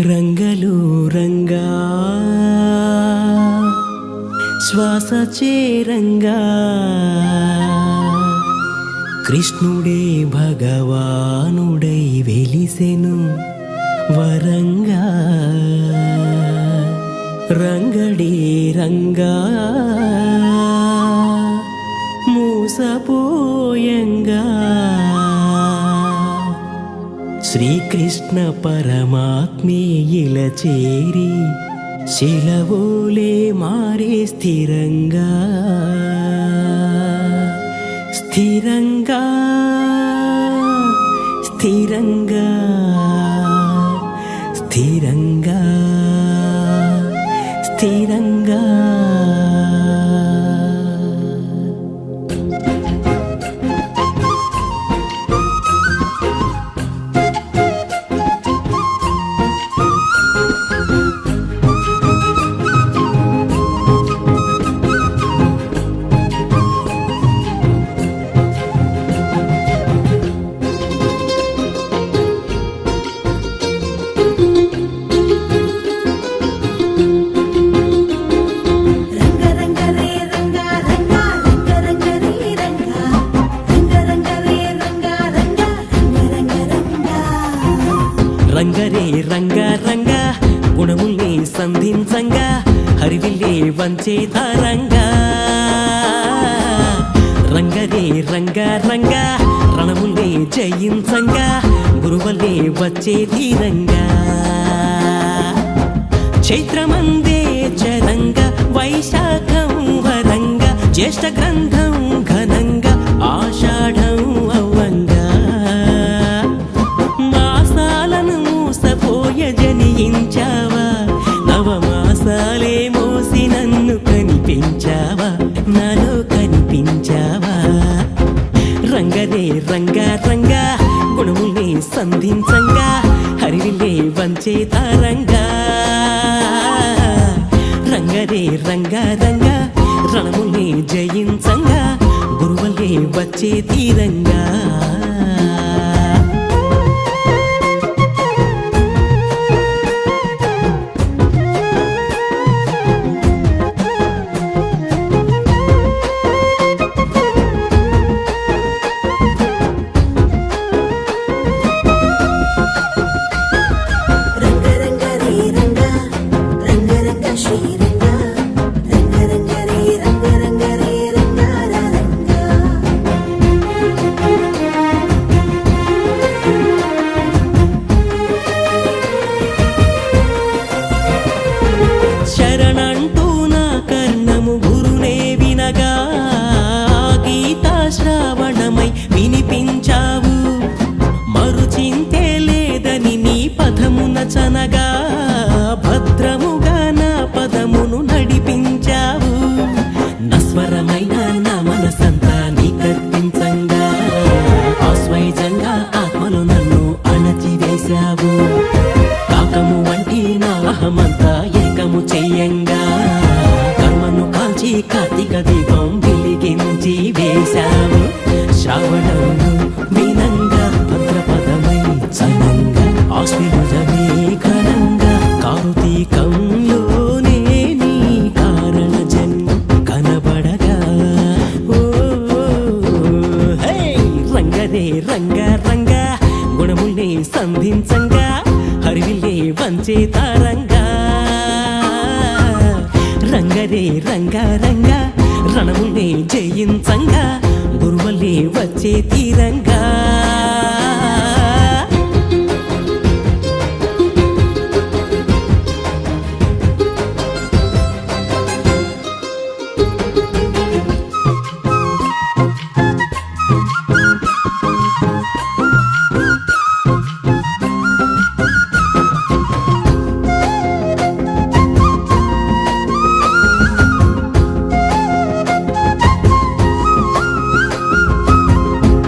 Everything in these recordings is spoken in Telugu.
రంగలు రంగా శ్వాస చేరంగా కృష్ణుడే భగవానుడై వెలిసెను వరంగా రంగడే రంగా మూసపోయంగా శ్రీకృష్ణ పరమాత్మే ఇలా చేరి శిలవోలే మారే స్థిరంగా స్థిరంగా స్థిరంగా స్థిరంగా స్థిరంగా రంగరే రంగ రంగ గుణముల్ని సంధించంగా హరివిల్లే వంచే తారంగా రంగరే రంగ రంగ రణముల్ని జయించంగా గురువల్లే వచ్చే ధీరంగా చైత్రమందే చరంగా వైశాఖం వరంగా జ్యేష్ఠ గ్రంథం ఘనంగా ఆషాఢం అవ్వంగా జనించావా నవమాసాలే మోసి నన్ను కనిపించావా నాలో కనిపించావా రంగరే రంగా రంగా గుణముల్ని సంధించంగా హరివిల్లే వంచే తారంగా రంగరే రంగా రంగా రణముల్ని జయించంగా గురువల్లే వచ్చే తీరంగా శరణంటూ నా కర్ణము గురునే వినగా గీతా శ్రావణమై వినిపించావు మరుచింతే లేదని నీ పదమున చనగా భద్రముగా నా పదమును నడిపించావు నస్వరమైన నా మనసంతా నీ కర్పించంగా ఆస్వైజంగా ఆత్మలో నన్ను అణచివేశావు కాకము వంటి నా అహమంతా ఏకము చెయ్యంగా కర్మను కాల్చి కార్తీక దీపం వెలిగించి వేశావు శ్రావణం వినంగా భద్రపదమై చనంగా ఆశ్విజమే ఘనంగా కార్తీకంలోనే నీ కారణ జన్మ కనబడగా ఓ హే రంగరే రంగా రంగా గుణముల్ని సంధించంగా హరివిల్లే వంచే తారంగా రంగరే రంగా రంగా రణముల్ని జయించంగా గురువల్లే వచ్చే తీరంగా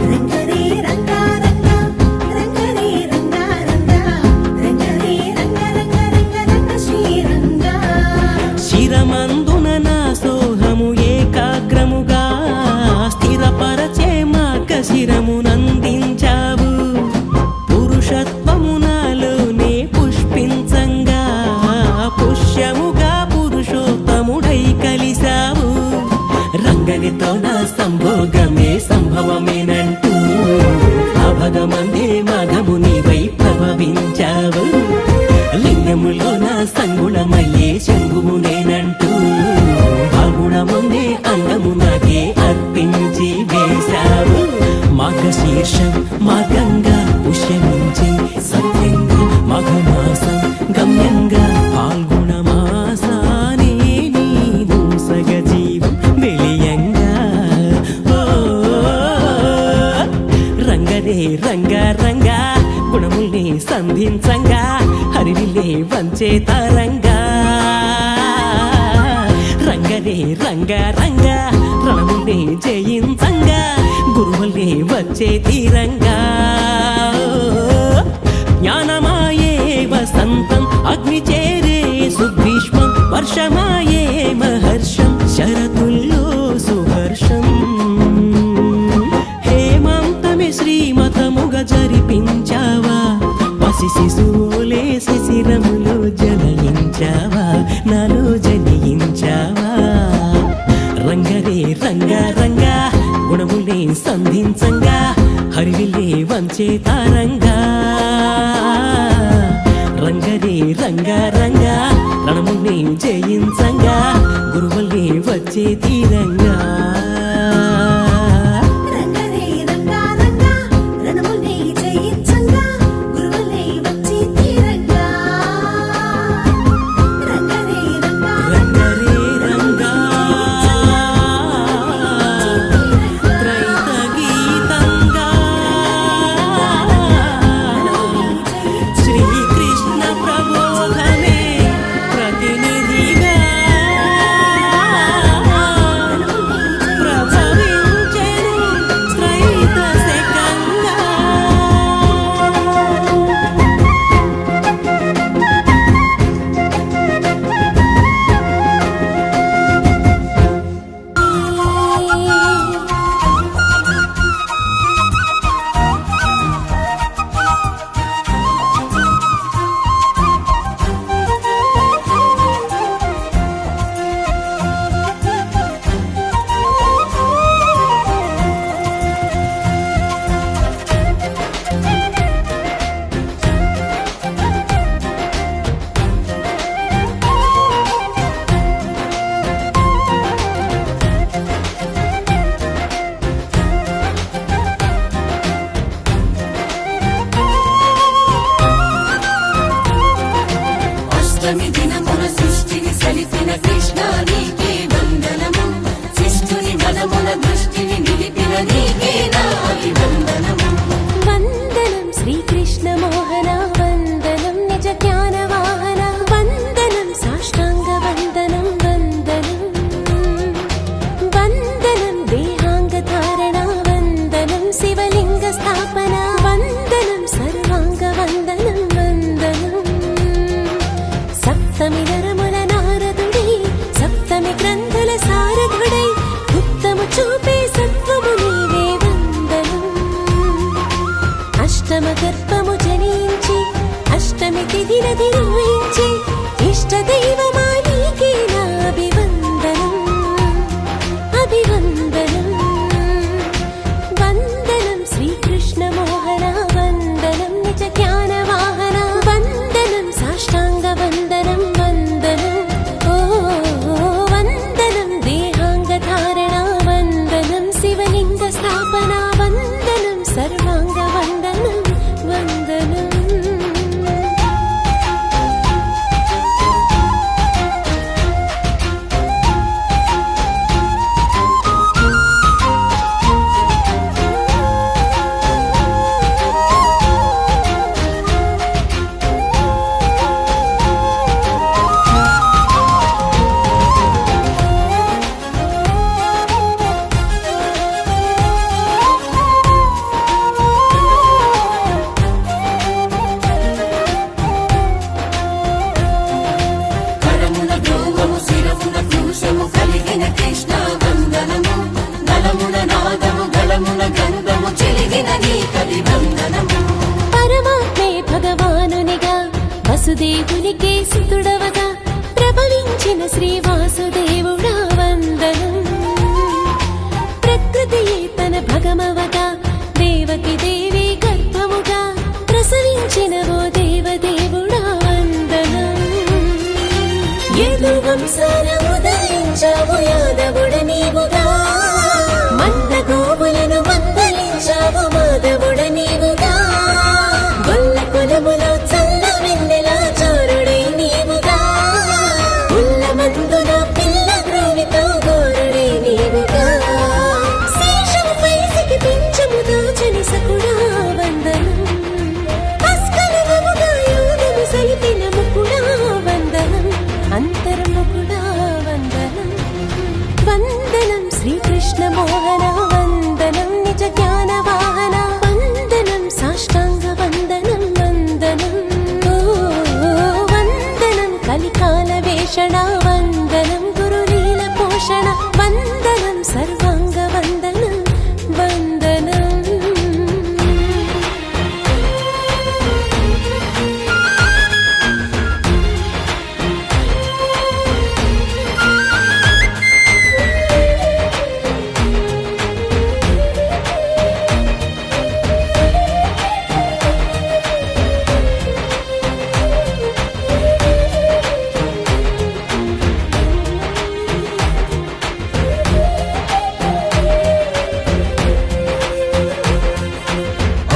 రంగరే మగము నీవై ప్రభవించావు లింగములోన సంగుణమయ్యే శంభువు నేనంటూ గుణమునే అంగము నాకే అర్పించి వేశావు మార్గశీర్షం మార్గంగా పుష్యమించి సత్యంగా మఘమాసం గమ్యంగా పాల్గొన మాసానే నీవు సగజీవం వెలియంగా రంగరే రంగ రంగా గుణముల్ని సంధించంగా హరివిలే వంచే తరంగా రంగరే రంగ రంగ రణముల్ని జయించంగా గురువుల్ని వచ్చే తీరంగా జ్ఞానమాయే వసంతం అగ్ని చేరే సుగ్రీష్మం వర్షమాయే మహర్షం శరతుల్లో సుహర్షం హేమంతమే శ్రీమతముగా జరిపించావా పసి శిశువులే శిశిరములో జనయించావా నాలో జనియించావా రంగరే రంగ రంగ గుణములే సంధించంగా హరివిలే వంచే తారంగా రంగరే రంగ రంగ రణముల్ని జయించంగా గురువుల్ని వచ్చే తీరంగా అష్టమి దినమున సృష్టిని సలిపిన కృష్ణ నీకే వందనము శిష్టుని మనమున దృష్టిని నిలిపిన నీకే నా అభివందనము వందనం శ్రీకృష్ణ మోహన వందనం నిజ జ్ఞాన వాహన వందనం సాష్టాంగ వందనం వందనం వందనం దేహాంగ ధారణ వందనం శివలింగ స్థాపన వందనం సర్వాంగ వందనం వందనం సప్తమి నరముల నారదుడై సప్తమి గ్రంథుల సారథుడై ఉత్తము చూపే సత్వము నీవే వందనం అష్టమ గర్భము జనించి అష్టమి తిథి నది ఊహించి ఇష్ట దైవమా నీకే నా అభివందనం అభివందనం వందనం శ్రీకృష్ణ మోహన వందనం నిజ జ్ఞాన వాహన వందనం సాష్టాంగ వందనం వందనం ఓ వందనం దేహాంగ ధారణ వందనం శివలింగ స్థాపన వందనం సర్వాంగ వందనం వందనం కరమున భ్రూమము శిరమున క్రూశము కలిగిన కృష్ణ వందనము నలమున నాదము గళమున గంధము చెలిగిన నీకది వందనము పరమాత్మే భగవానునిగా వసుదేవునికే సుతుడవగా ప్రభవించిన శ్రీ వాసుదేవుడా వందనం ప్రకృతియే తన భగమవగా దేవకి దేవి గర్భముగా భాషణ వందనం గురులీల పోషణ వందనం సర్వాంగ వందనం వందనం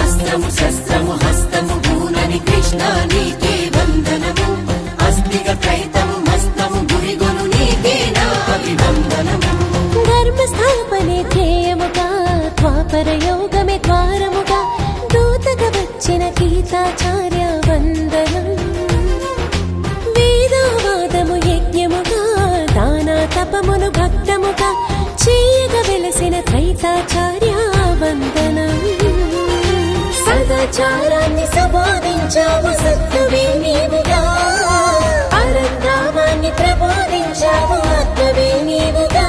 అస్త్రము శస్త్రము హస్తము భూనని కృష్ణ నీకే వందనము అస్తిక కైతము మస్తము గురిగొను నీకే నా అభివందనము ధర్మ స్థాపనే ధ్యేయముగా ద్వాపర యోగమే ద్వారముగా దూతగా వచ్చిన గీతాచార్య వందనం వేదావాదము యజ్ఞముగా దాన తపమును భక్తముగా చేయగా వెలసిన త్రైతాచార్య వందనం సదాచారాన్ని సంబోధించావు సత్తువే నీవుగా పరంధామాన్ని ప్రబోధించావు ఆత్మవే నీవుగా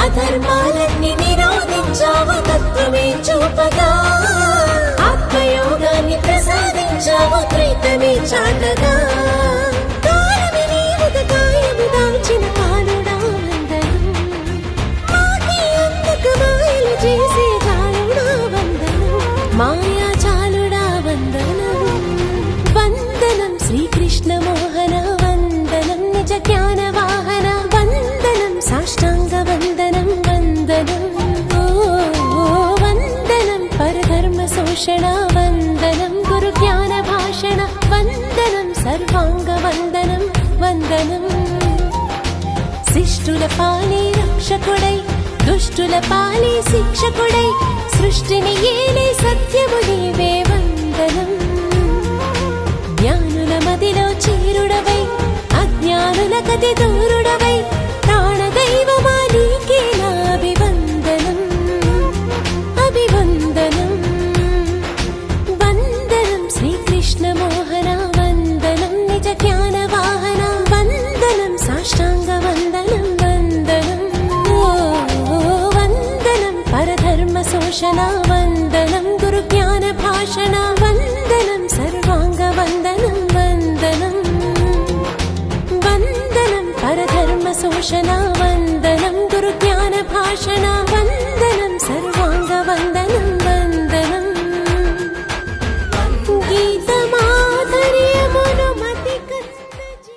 అధర్మాలన్నీ నిరోధించావు తత్వమే చూపగా ఆత్మయోగాన్ని ప్రసాదించావు త్రైతమే చాటగా కాలమే నీవుగా కాయము దాల్చిన కాలుడా వందనం మాకే అందుకు మాయలు చేసే కాలుడా వందనం మాయాజాలుడా వందనం వందనం శ్రీకృష్ణ మోహన వందనం నిజ జ్ఞాన వాహన వందనం సాష్టాంగ వందనం వందనం ఓ వందనం పరధర్మ శోషణ వందనం గురు జ్ఞాన భాషణ వందనం సర్వాంగ వందనం వందనం శిష్టుల పాలే రక్షకుడై దుష్టుల పాలే శిక్షకుడై సృష్టిని ఏలే సత్యము నీవే వందనం జ్ఞానుల మదిలో చీరుడవై అజ్ఞానుల కది దూరుడవై ప్రాణదైవమా నీకే నా అభివందనం అభివందనం వందనం శ్రీకృష్ణ మోహన వందనం నిజ జ్ఞాన వాహన వందనం సాష్టాంగ వందనం వందనం ఓ వందనం పరధర్మ శోషణ వందనం గురు జ్ఞాన భాషణ వందనం సర్వాంగ వందనం వందనం వందనం పరధర్మ శోషణ వందనం గురు జ్ఞాన భాషణ వందనం సర్వాంగ వందనం వందనం గీతమాధుర్యమును మతి కస్తజీ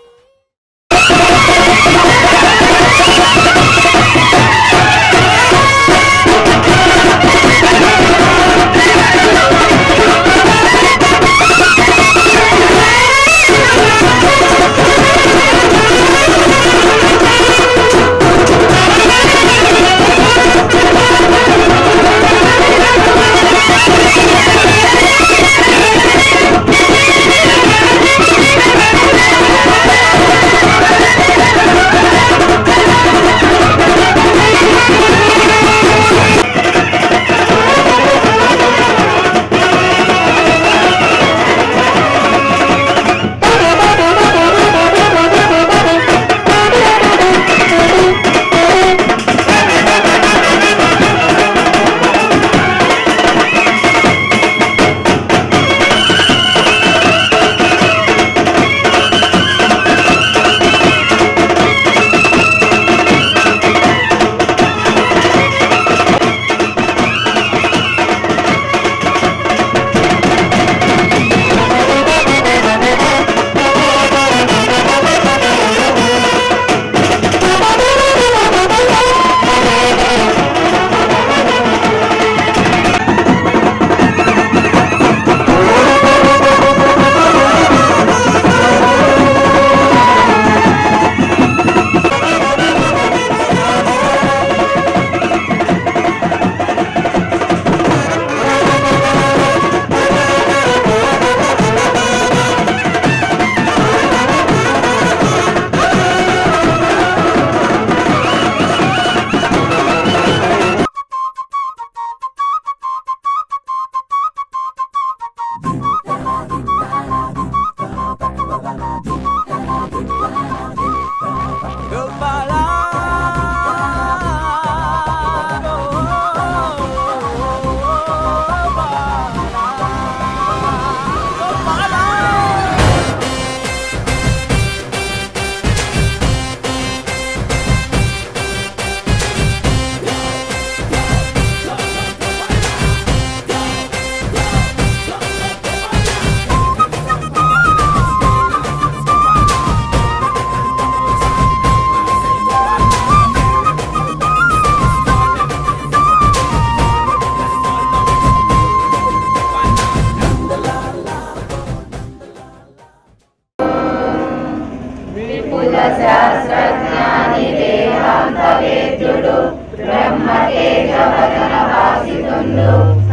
శాస్త్రజ్ఞాని వేదాంత వేద్యుడు బ్రహ్మతేజ వదన వాసితుండు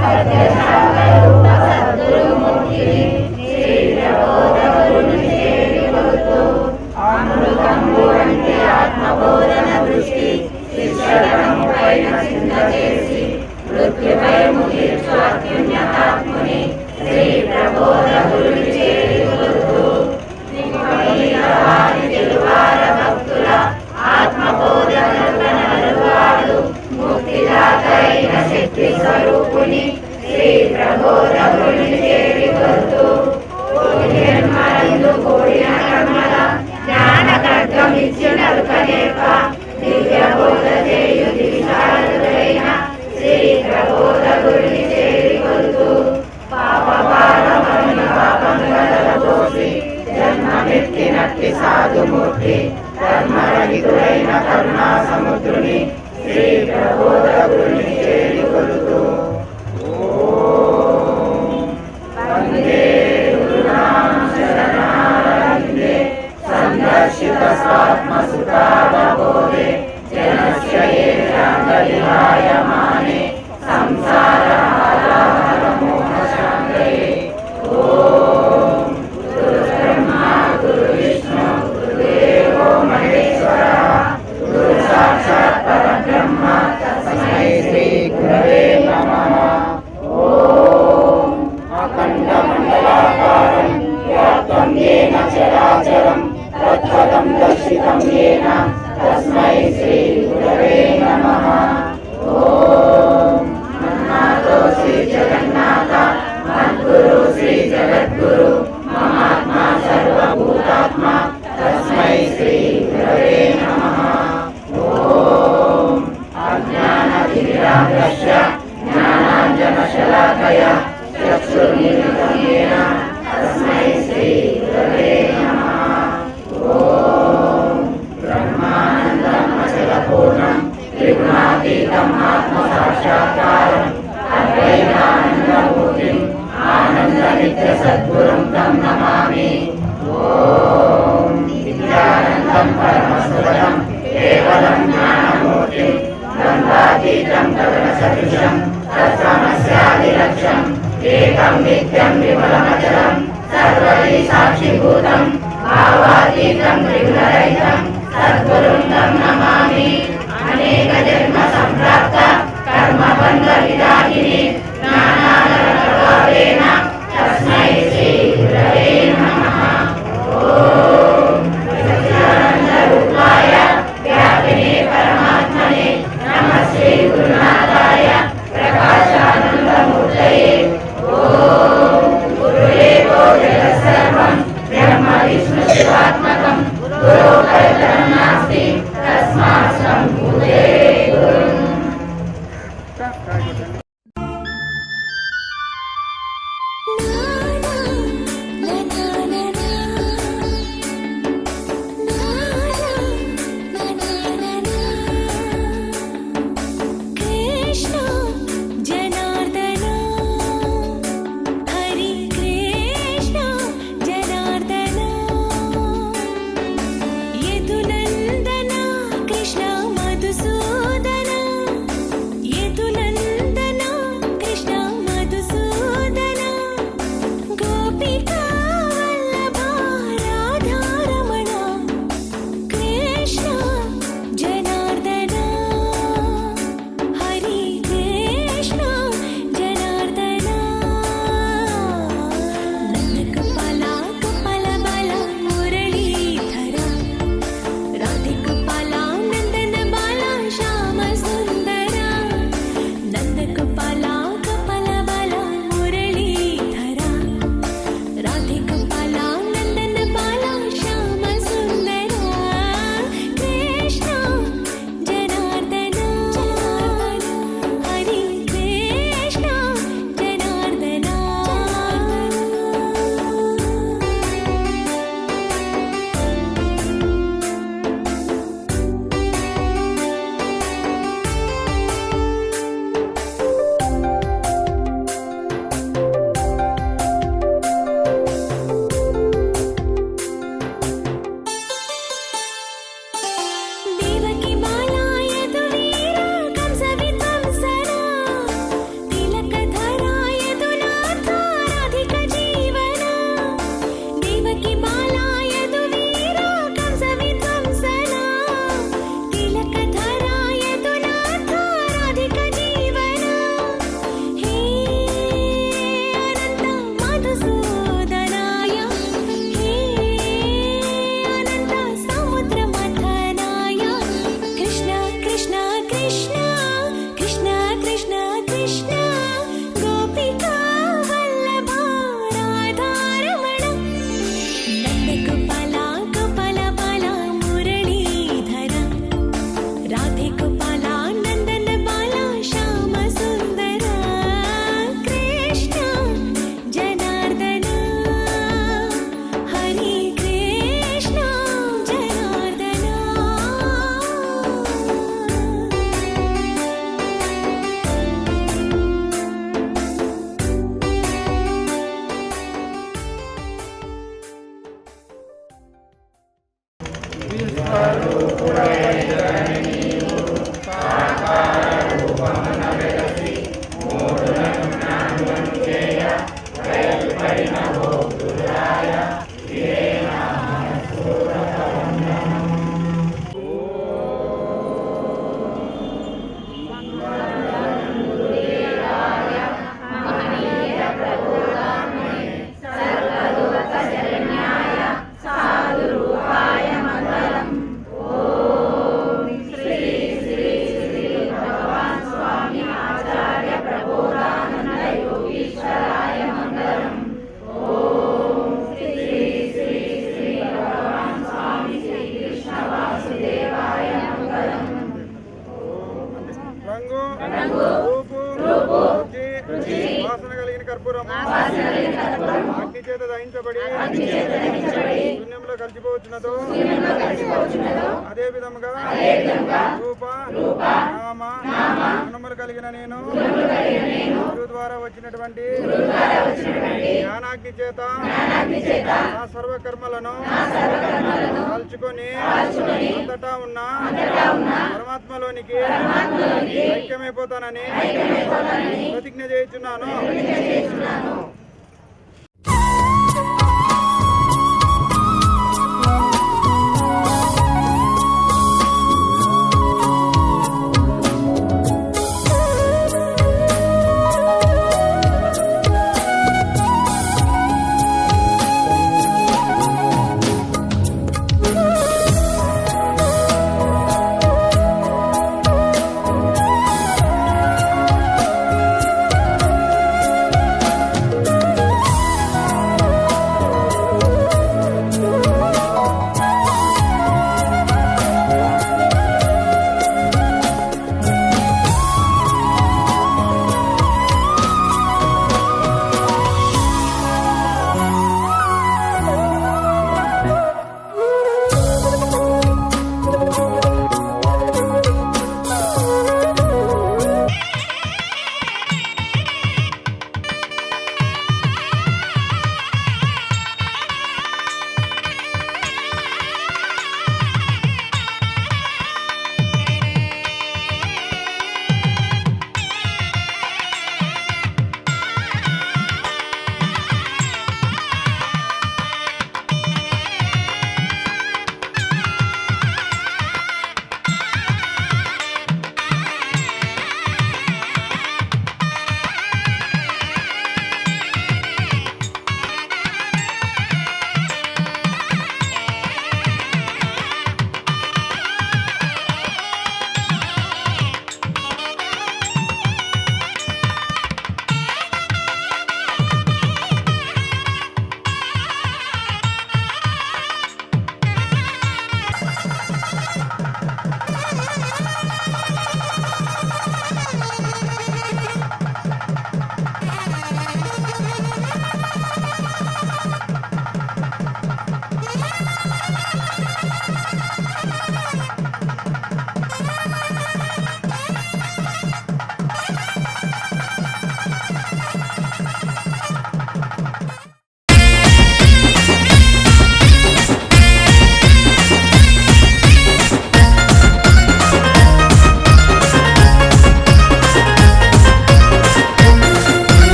సత్యశాగరూప సద్గురుమూర్తిని శ్రీ ప్రబోధ గురుని చేరికొలుతూ అమృతంబు వంటి ఆత్మబోధన దృష్టి శిష్యగణముపై చింత చేసి మృత్యుపై ముగిర్చు అత్యున్నతాత్ముని శ్రీ ప్రబోధ గురుని చేరికొలుతూ తెలువార భక్తుల ఆత్మబోధనలువాడు ముక్తిదాత అయిన శక్తి స్వరూపుని శ్రీ ప్రబోధ గురుని చేరికొలుతూ కూడిన కర్మల జ్ఞాన ఖడ్గమిచ్చు నలుకనేక దివ్య బోధ చేయు దిశారులైన శ్రీ ప్రబోధ గురుని చేరికొలుతూ పాపభారమని పాపముల దోషి జన్మమెత్తినట్టి సాధుమూర్తి ధర్మరహితుడైన కరుణా సముద్రుని శ్రీ ప్రబోధ గురుని చేరికొలుతూ వందే గురునామ శరణారవిందే సందర్శిత స్వాత్మసుఖావబోధే జనస్య ఏ విహాయమానే సంసార హారాహర మోహశాంతయే. ఓం గురు బ్రహ్మ గురు విష్ణు గురుదేవో మహేశ్వరః గురు సాక్షాత్ పరబ్రహ్మ తస్మై శ్రీ గురవే నమః. ఓం అఖండమండలాకారం వ్యాప్తం యేన చరాచరం తత్పదం దర్శితం యేన తస్మై శ్రీ గురవే నమః. ఓం మన్మాతో శ్రీ జగన్నాథ మద్గురు శ్రీ జగద్గురు మమాత్మా సర్వభూతాత్మ తస్మై శ్రీ గురవే నమః. ఓం అజ్ఞానతిమిరాంధస్య జ్ఞానాంజనశలాకయా చక్షుర్మిలితం యేన తస్మై శ్రీ గురవే నమః. ఓం బ్రహ్మానందం అచలపూర్ణం త్రిగుణాతీతం ఆత్మసాక్షాత్కారం అద్వైతానందమూర్తిం ఆనందనిత్య సద్గురుం తం నమామి. ఓం విద్యానందం పరమసుఖదం కేవలం జ్ఞానమూర్తిం ద్వంద్వాతీతం గగన సదృశం తత్సమస్యాదిలక్ష్యం ఏకం నిత్యం విమలమచలం సర్వది సాక్షిభూతం భావాతీతం త్రిగుణరహితం సద్గురుం తం నమామి. అనేక జన్మ సంప్రాప్త కర్మబంధ విదాహిని జ్ఞానానందభావేన తస్మై శ్రీ గురవే నమః. ఓం సచ్చిదానందరూపాయ వ్యాపినే పరమాత్మనే నమః శ్రీ గురునాథాయ ప్రకాశానందమూర్తయే. ఓం గురుదేవో జగత్సర్వం బ్రహ్మ విష్ణు శివాత్మకం గురో పరతరం నాస్తి తస్మాత్ సంభూతే గురుం. అగ్ని చేత దహించబడి శూన్యంలో కలిసిపోవచ్చున్నదో అదే విధముగా రూప నామ గుణములు కలిగిన నేను గురువు ద్వారా వచ్చినటువంటి జ్ఞానాగ్ని చేత నా సర్వకర్మలను కాల్చుకొని అంతటా ఉన్న పరమాత్మలోనికి ఐక్యమైపోతానని ప్రతిజ్ఞ చేయుచున్నాను.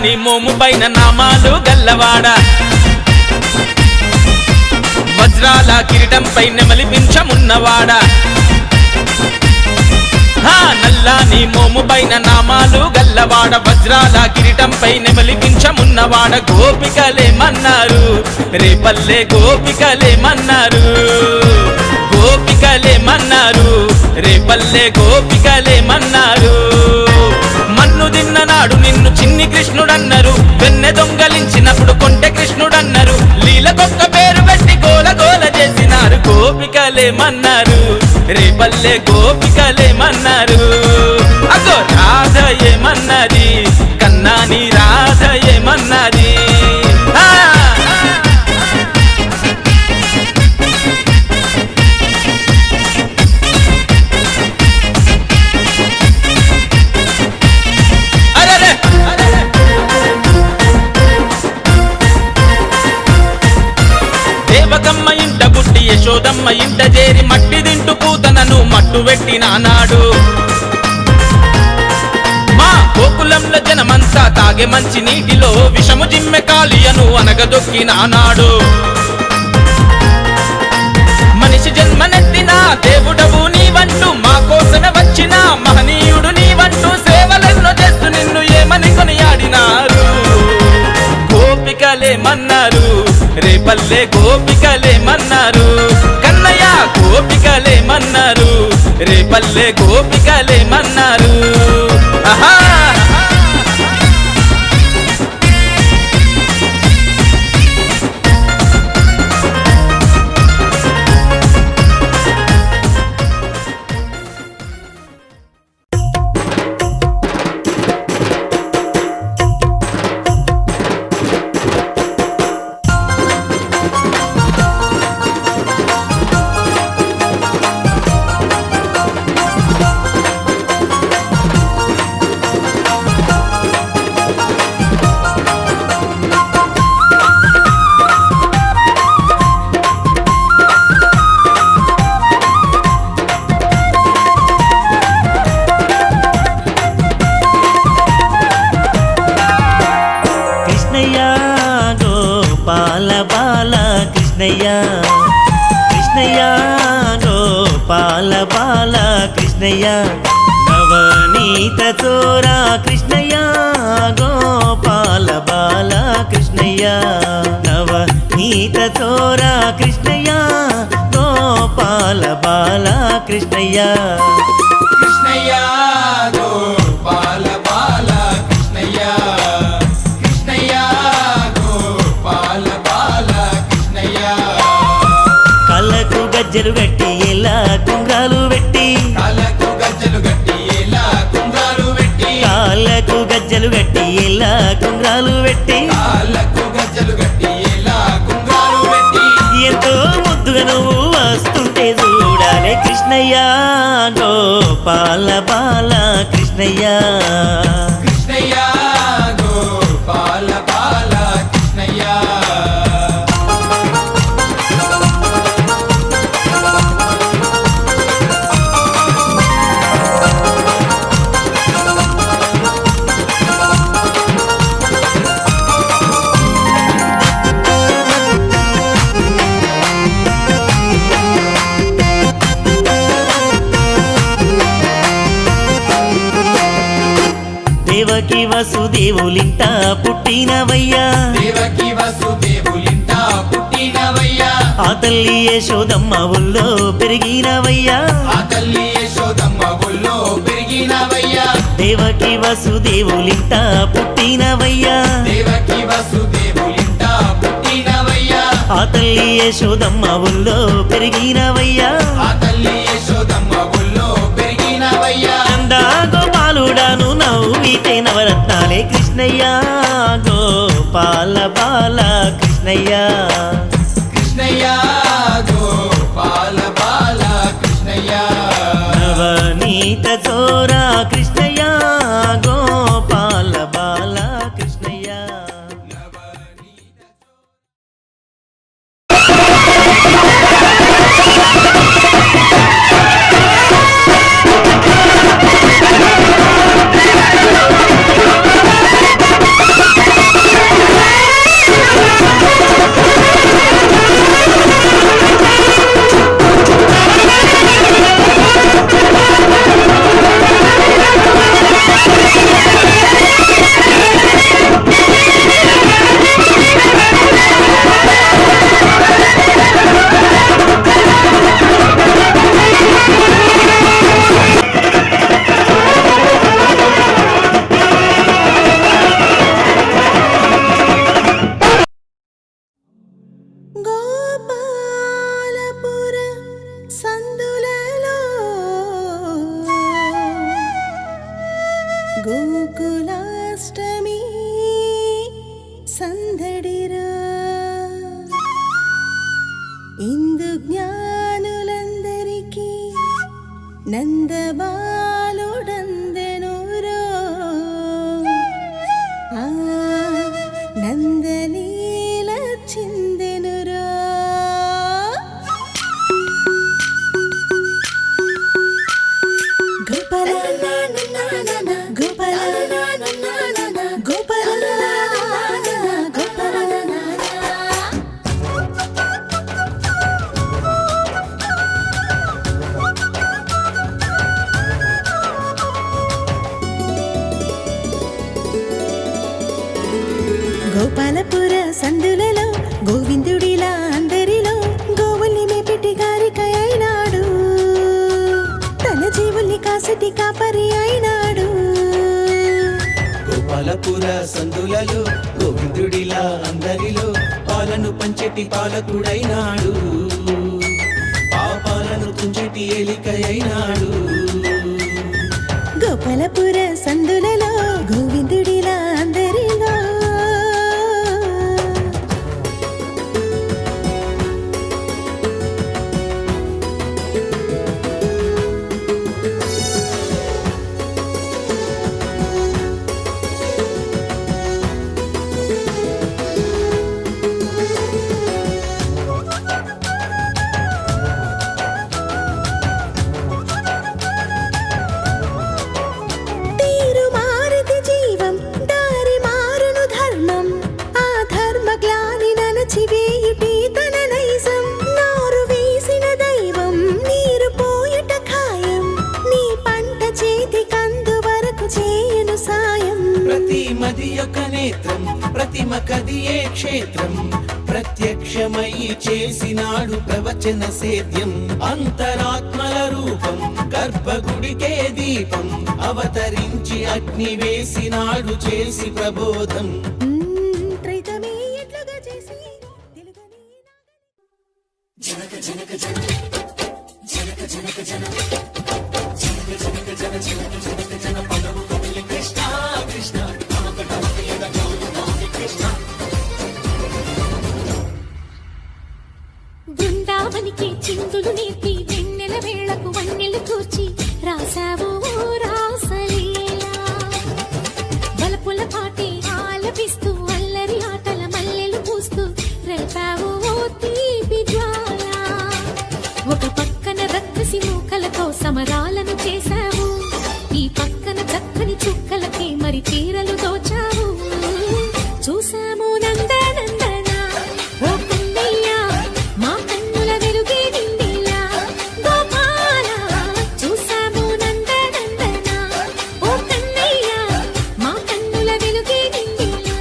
నీ మోము పైన నామాలు గల్లవాడ వజ్రాల కిరీటం పైన మలిపించమున్నవాడ నల్లాని మోము పైన నామాలు గల్లవాడ వజ్రాల కిరీటం పైన మలిపించమున్నవాడ గోపికలేమన్నారు రేపల్లె గోపికలేమన్నారు గోపికలేమన్నారు రేపల్లె గోపికలేమన్నారు మన్ను తిన్ననాడు నిన్ను చిన్ని కృష్ణుడన్నారు వెన్నె దొంగలించినప్పుడు కొంటె కృష్ణుడన్నారు లీలకొక్క పేరు పెట్టి గోల గోల చేసినారు గోపికలేమన్నారు రేపల్లె గోపికలేమన్నారు అగో రాధ ఏమన్నది కన్నాని రాధ ఏమన్నది ఇంట చేరి మట్టి తింటూ పూతనను మట్టు పెట్టినానాడు. మా గోకులంలో జనమంతా తాగే మంచి నీటిలో విషము జిమ్మె కాళియను అనగదొక్కినానాడు. మనిషి జన్మనెత్తిన దేవుడవు నీవంటూ మా కోసమే వచ్చిన మహనీయుడు నీవంటూ సేవలెన్నో చేస్తూ నిన్ను ఏమని కొనియాడినారు. గోపికలేమన్నారు రేపల్లె గోపికలేమన్నారు, కన్నయ్య గోపికలేమన్నారు రేపల్లె గోపికలేమన్నారు. ఆహా కృష్ణయ్య కృష్ణయ్య గోపాల బాల కృష్ణయ్య నవనీత చోరా కృష్ణయ్య గోపాల బాల కృష్ణయ్య నవనీత చోరా కృష్ణయ్య గోపాల బాల కృష్ణయ్య. కృష్ణయ్య గోపాల బాల కృష్ణయ్య కృష్ణయ్య గోపాల బాల కృష్ణయ్య. కళ్ళకు గజ్జలు గట్టి ఎలా కుంగాలు పెట్టి కాళ్ళకు గజ్జలు గట్టి ఎలా కుంగాలు పెట్టి కాళ్ళకు గజ్జలు గట్టి ఎలా కుంగాలు పెట్టి కాళ్ళకు గజ్జలు గట్టి ఎలా కుంగాలు పెట్టి ఎంతో ముద్దుగా నువ్వు వస్తుంటే చూడాలి కృష్ణయ్య గోపాల బాల కృష్ణయ్య. కృష్ణయ్య గోపాల బాల కృష్ణయ్య. దేవకి వసుదేవులింట పుట్టినవయ్యా దేవకి వసుదేవులింట పుట్టినవయ్యా ఆ తల్లి యశోదమ్మ ఊళ్ళో పెరిగినవయ్యా ఆ తల్లి యశోదమ్మ ఊళ్ళో పెరిగినవయ్యా దేవకి వసుదేవులింట పుట్టినవయ్యా దేవకి వసుదేవులింట పుట్టినవయ్యా ఆ తల్లి యశోదమ్మ ఊళ్ళో పెరిగినవయ్యా ఆ తల్లి యశోదమ్మ ఊళ్ళో పెరిగినవయ్యా. నందా గోపాలుడాను నవ్వితే నవరత్నాలే కృష్ణయ్య గోపాల బాల కృష్ణయ్య. కృష్ణయ్య గోపాల బాల కృష్ణయ్య. నవనీత చోరా కృష్ణయ్య గోపాల బాల కృష్ణయ్య. గోపాలపుర సందులలో గోకులాష్టమి సందడిరా ఇందు జ్ఞానులందరికీ నందబాలుడందెనురో ఆ నందలీల చిందెనురో. సందులలో గోవిందుడిలా అందరిలో గోవుల్ని మేపిటి గారికై అయినాడు, తన జీవుల్ని కాసటి కాపరి అయినాడు. గోపాలపుర సందులలో గోవిందుడిలా అందరిలో పాలను పంచెటి పాలకుడైనాడు, పాపాలను తుంచెటి ఏలికై అయినాడు. గోపాలపుర సందులలో గోవిందుడిలా అందరిలో. తీరు మారితి జీవం, దారి మారును ధర్మం, ఆ ధర్మ గ్లాని ననచివేయుటి తన నైజం. నారు వేసిన దైవం నీరు పోయుట ఖాయం, నీ పంట చేతి కందు వరకు చేయును సాయం. ప్రతి మది యొక్క నేత్రం ప్రతిమ కదియే క్షేత్రం, ప్రత్యక్షమై చేసినాడు ప్రవచన సేద్యం. అంతరాత్మల రూపం గర్భగుడికే దీపం, అవతరించి అగ్ని వేసినాడు చేసి ప్రబోధం. త్రైతమే ఎట్లుగా చేసి తెలుగని బృందావనికి చిందులు నేర్పి వెన్నెల వేళకు వన్నెలు కూర్చి రాసావు రాసలీలా. బలపుల పాటి ఆలపిస్తూ అల్లరి ఆటల మల్లెలు పూస్తూ రేపావు తీపి జ్వాల. ఒక పక్కన రక్కసి మూకలతో సమరాలను చేశావు, ఈ పక్కన చక్కని చుక్కలకి మరి చీరలు దోచావు. చూసాము నందనందన ఓ కన్నయ్య, మా కన్నుల వెలుగే నిండిలా. గోపాల చూసాము నందనందన ఓ కన్నయ్య, మా కన్నుల వెలుగే నిండిలా.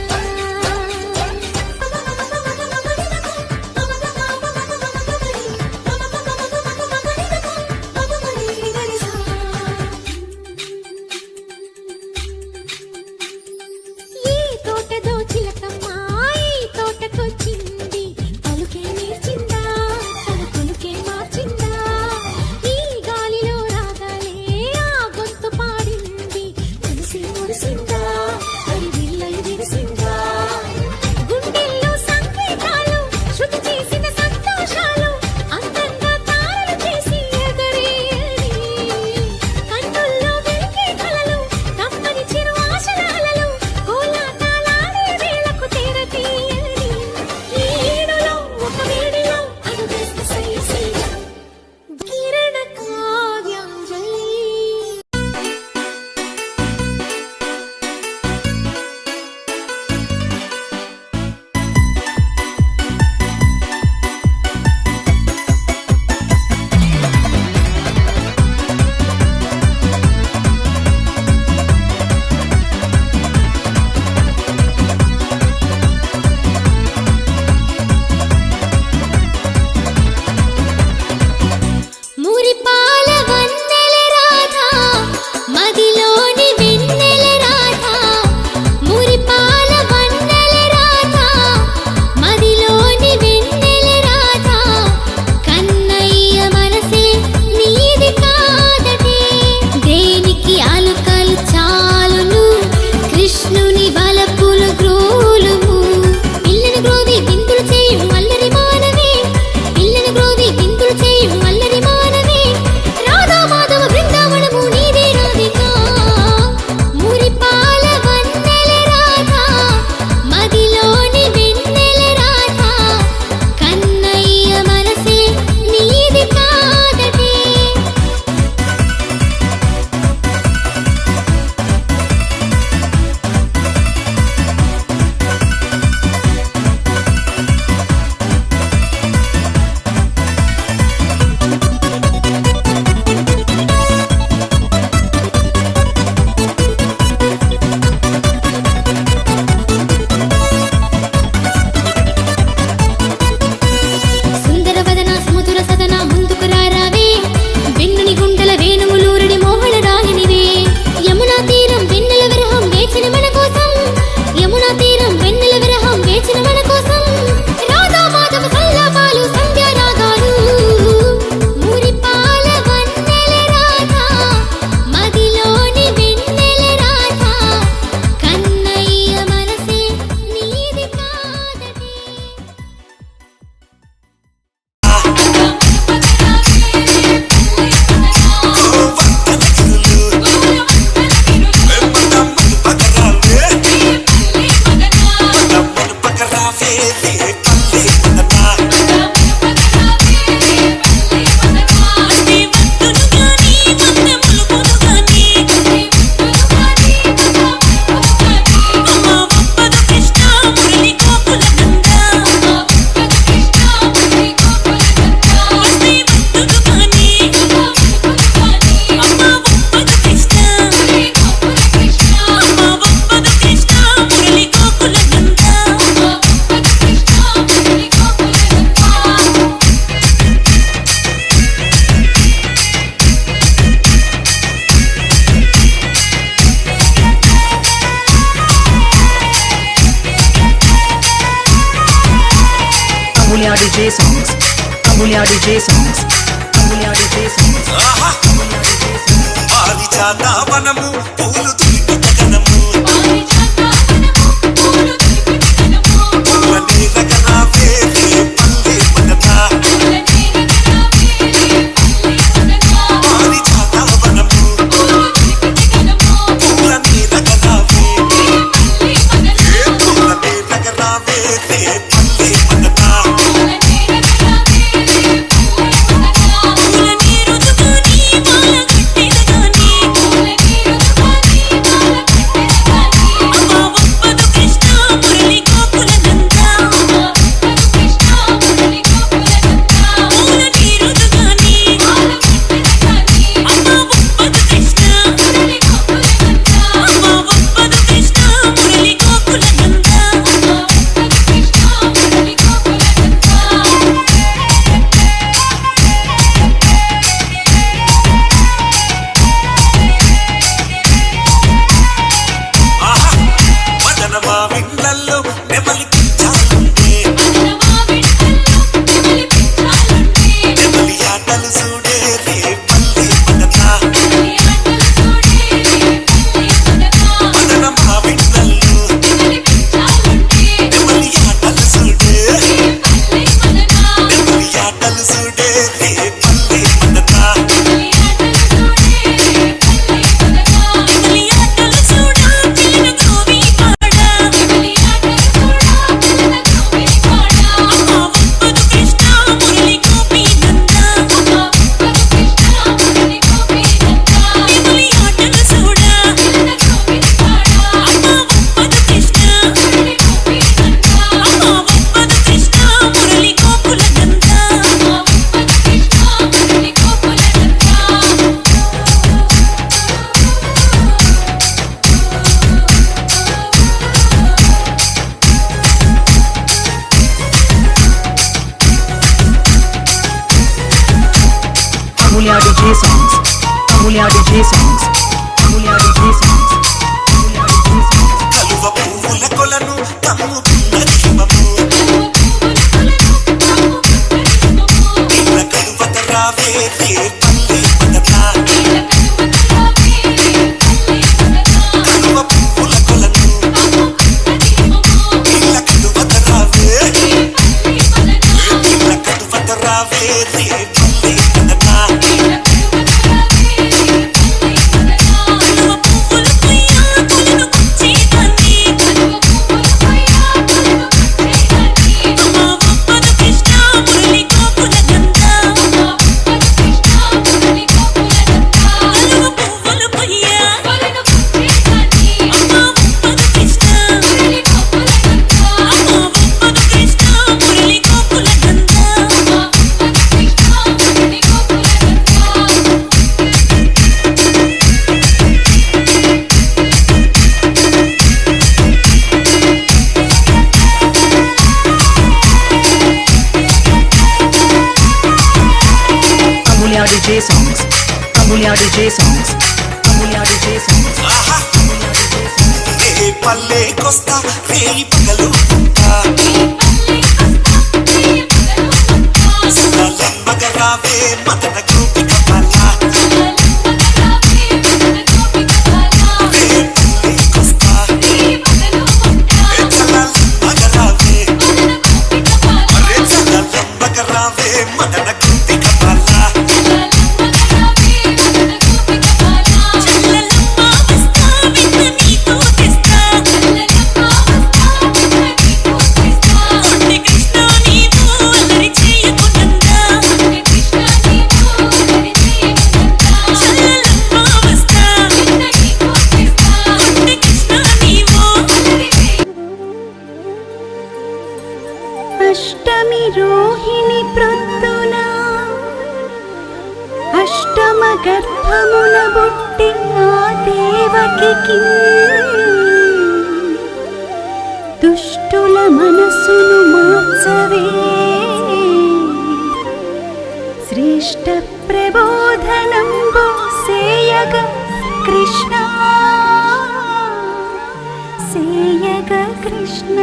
Amulya DJ songs. Amulya DJ songs. Amulya DJ songs. పారిజాతవనము పూలు తులిపి గగనము పూలనే రగరావే రే పల్లె మనతా పారిజాతవనము పూలనే రగరావే పూలనే రగరావే రే పల్లె మనతా Amulya DJ songs. Amulya DJ songs. Amulya DJ songs. Amulya DJ songs. కలువ పువ్వుల కొలను కమ్ముకున్నది హిమము నిన్న కలువత రావే రే పల్లె మనతా కలువ పువ్వుల కొలను నిన్న కలువత రావే నిన్న కలువత రావే రే పల్లె మనతా Amulya DJ songs. Amulya DJ songs. Amulya DJ songs. రే పల్లె కొస్తా రే పగలు ఉంటా సలలంబగరావే మదన గోపిక బాలా రే పల్లె కొస్తా సలలంబగరావే రే సలలంబగరావే మదన గోపిక బాలా అష్టమి రోహిణి ప్రొద్దున అష్టమ గర్భమున బుట్టి ఆ దేవకి దుష్టుల మనసును మార్చవే శ్రేష్ఠ ప్రబోధనంబు సేయగ కృష్ణ సేయగ కృష్ణ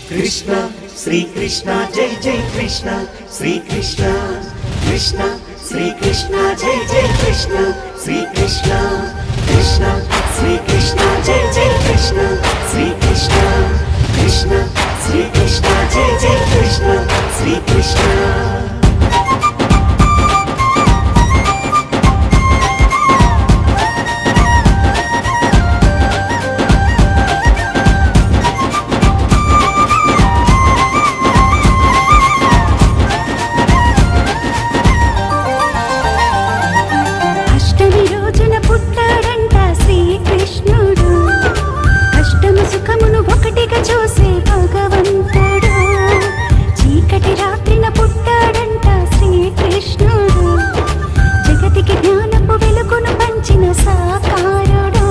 కృష్ణ శ్రీకృష్ణ జై జై కృష్ణ శ్రీకృష్ణ కృష్ణ శ్రీకృష్ణ జై జై కృష్ణ శ్రీకృష్ణ కృష్ణ శ్రీకృష్ణ జై జై కృష్ణ శ్రీకృష్ణ కృష్ణ శ్రీకృష్ణ జై జై కృష్ణ శ్రీకృష్ణ. చూసే భగవంతుడు చీకటి రాత్రిన పుట్టాడంట శ్రీకృష్ణుడు జగతికి జ్ఞానపు వెలుగును పంచిన సాకారుడు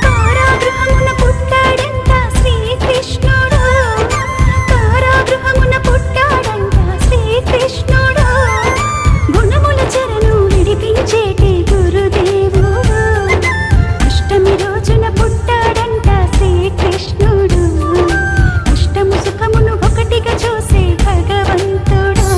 కారాగృహమున పుట్టాడంట శ్రీకృష్ణుడు కారాగృహమున పుట్టాడంట శ్రీకృష్ణుడు గుణముల చెరను విడిపించేటి గురుదేవుడు అష్టమి రోజున పుట్టాడంట శ్రీకృష్ణుడు అష్టము సుఖమును ఒకటిగా చూసే భగవంతుడు.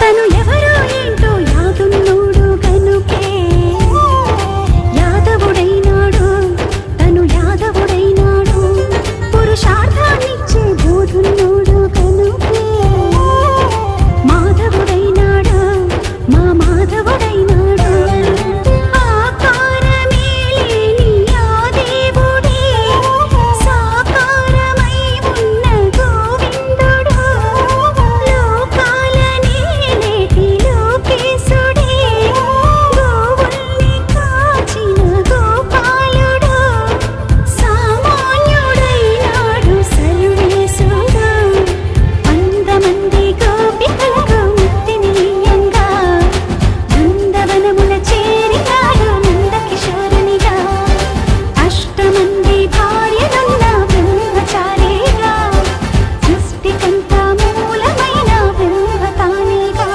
తను ఎవరో ఏంటో యాదున్నోడు గనుకే యాదవుడైనాడు తను యాదవుడైనాడు పురుషార్థాన్నిచ్చే బోధున్నోడు గనుకే మాధవుడైనాడు మా మాధవుడైనాడు ఆకారమే లేని ఆ దేవుడే సాకారమై ఉన్న గోవిందుడు లోకాలనే లేటి లోకేశుడే గోవుల్ని కాచిన గోపాలుడు సామాన్యుడైనాడు సర్వేశుడు అందమంది గోపికలకు ముక్తినీయంగా బృందవనమున చేరినాడు నందకిశోరునిగా అష్టమంది భార్యలున్న బ్రహ్మచారిగా సృష్టికంతా మూలమైన బ్రహ్మతానిగా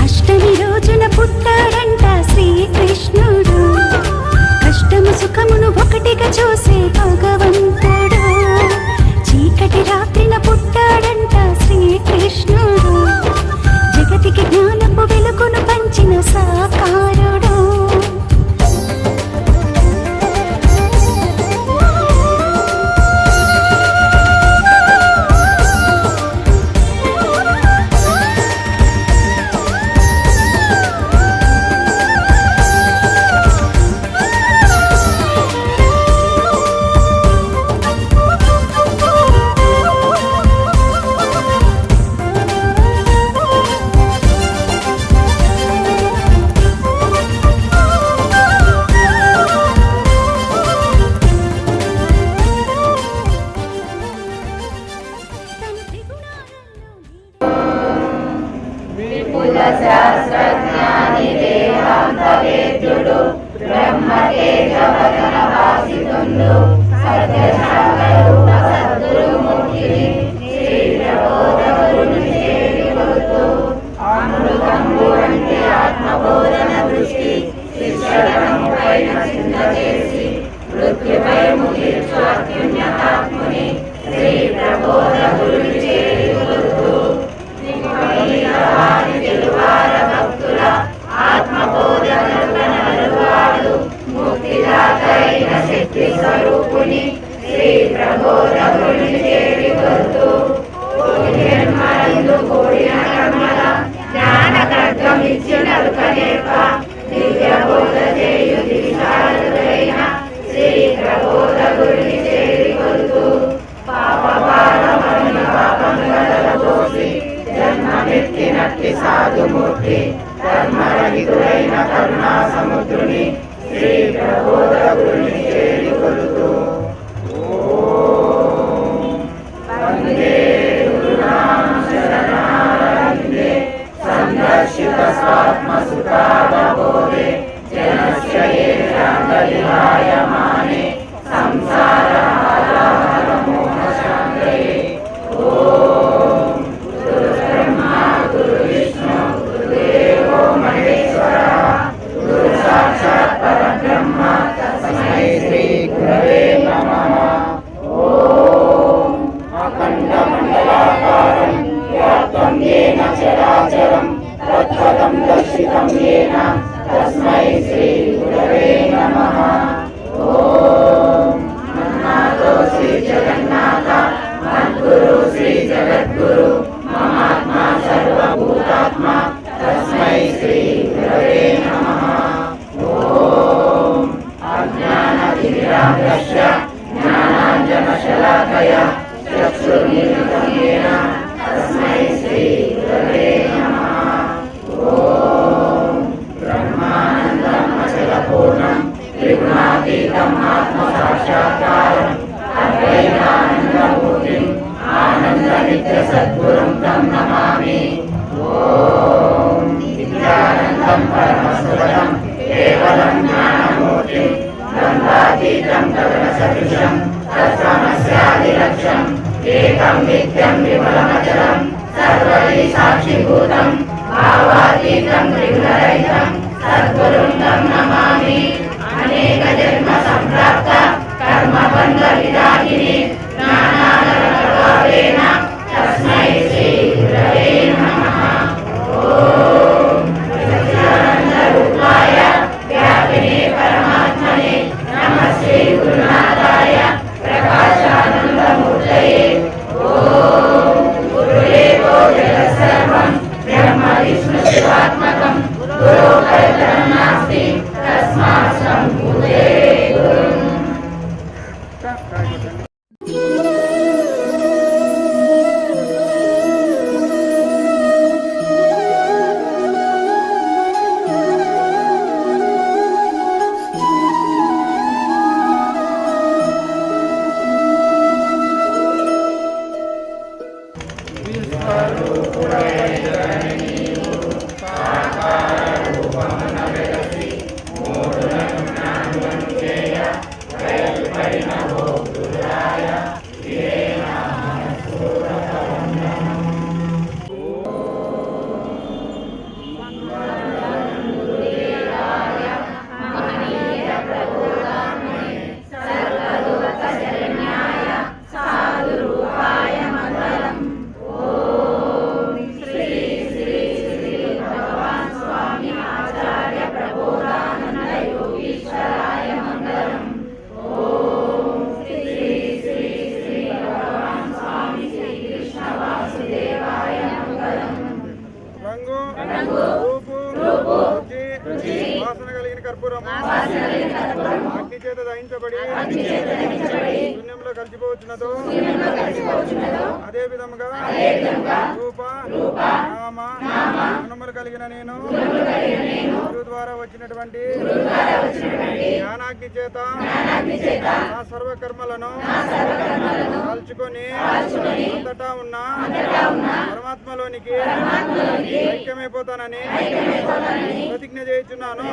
అష్టమి రోజున పుట్టాడంట శ్రీకృష్ణుడు కష్టము సుఖమును ఒకటిగా చూసే భగవంతుడు చీకటి రాత్రిన పుట్టాడంట శ్రీకృష్ణుడు జగతికి జ్ఞానపు వెలుగును పంచిన సాకారుడు. తను త్రిగుణాలలో విపుల శాస్త్రజ్ఞాని వేదాంత వేద్యుడు బ్రహ్మతేజ వదన భాసితుండు సత్యశాగరూప సద్గురుమూర్తిని శ్రీ ప్రబోధగురుని చేరి కొలుతూ అమృతంబు వంటి ఆత్మబోధన దృష్టి శిష్యగణము పైన చింత చేసి మృత్యుపై ముగిర్చు అత్యున్నతాత్ముని శ్రీ ప్రబోధగురుని చేరి కొలుతూ తెలువార భక్తుల ఆత్మబోధనలు నలువాడు ముక్తిదాత అయిన శక్తి స్వరూపుని శ్రీ ప్రభో మెట్టినట్టి సాధుమూర్తి కర్మరహితుడైన కరుణా సముద్రుని శ్రీ ప్రబోధకుని చేరి కొలుతూ వందే గురునామ శరణారవిందే సందర్శిత స్వాత్మసుఖావబోధే జనస్య ఏషాంగలిహాయమానే సంసార హారాహర మోహశాంతయే. ఓం గురు బ్రహ్మా గురు విష్ణు గురుదేవో మహేశ్వరః గురు సాక్షాత్ పరబ్రహ్మ తస్మై శ్రీ గురవే నమః. ఓం అఖండమండలాకారం వ్యాప్తం యేన చరాచరం తత్పదం దర్శితం యేన తస్మై శ్రీ గురవే నమః. ఓం మన్మాతో శ్రీ జగన్నాథ మద్గురు శ్రీ జగద్గురు మమాత్మా సర్వభూతాత్మ తస్మై శ్రీ గురవే నమః. ఓం అజ్ఞానతిమిరాంధస్య జ్ఞానాంజనశలాకయ చక్షుర్మిలితం యేన తస్మై శ్రీ గురవే నమః. ఓం బ్రహ్మానందం అచలపూర్ణం త్రిగుణాతీతం ఆత్మసాక్షాత్కారం అద్వైతానందమూర్తిం ఆనందనిత్య సద్గురుం తం నమామి. ఓం విద్యానందం పరమసుఖదం కేవలం జ్ఞానమూర్తిం ద్వంద్వాతీతం గగన సదృశం తత్సమస్యాదిలక్ష్యం ఏకం నిత్యం విమలమచలం సర్వైః సాక్షిభూతం భావాతీతం త్రిగుణరహితం సద్గురుం తం నమామి. అనేక జన్మ సంప్రాప్త కర్మబంధ విదాహిని జ్ఞానానరకర్వావేన తస్మై శ్రీ గురవే నమః. ఓం సచ్చిదానంద రూపాయ వ్యాపినే పరమాత్మనే నమః శ్రీ గురునాథాయ ప్రకాశానందమూర్తయే. ఓం గురుదేవో జగత్సర్వం బ్రహ్మ విష్ణు శివాత్మకం గురో పరతరం నాస్తి తస్మాత్ సంభూతే గురుం. రంగు రూపు రుచి వాసన కలిగిన కర్పూరము అగ్ని చేత దహించబడి శూన్యంలో కలిసిపోవచ్చున్నదో అదే విధముగా రూప నామ గుణములు కలిగిన నేను గురువు ద్వారా వచ్చినటువంటి జ్ఞానాగ్ని చేత నా సర్వకర్మలను కాల్చుకొని అంతటా ఉన్న పరమాత్మలోనికి ఐక్యమైపోతానని ప్రతిజ్ఞ చేయుచున్నాను.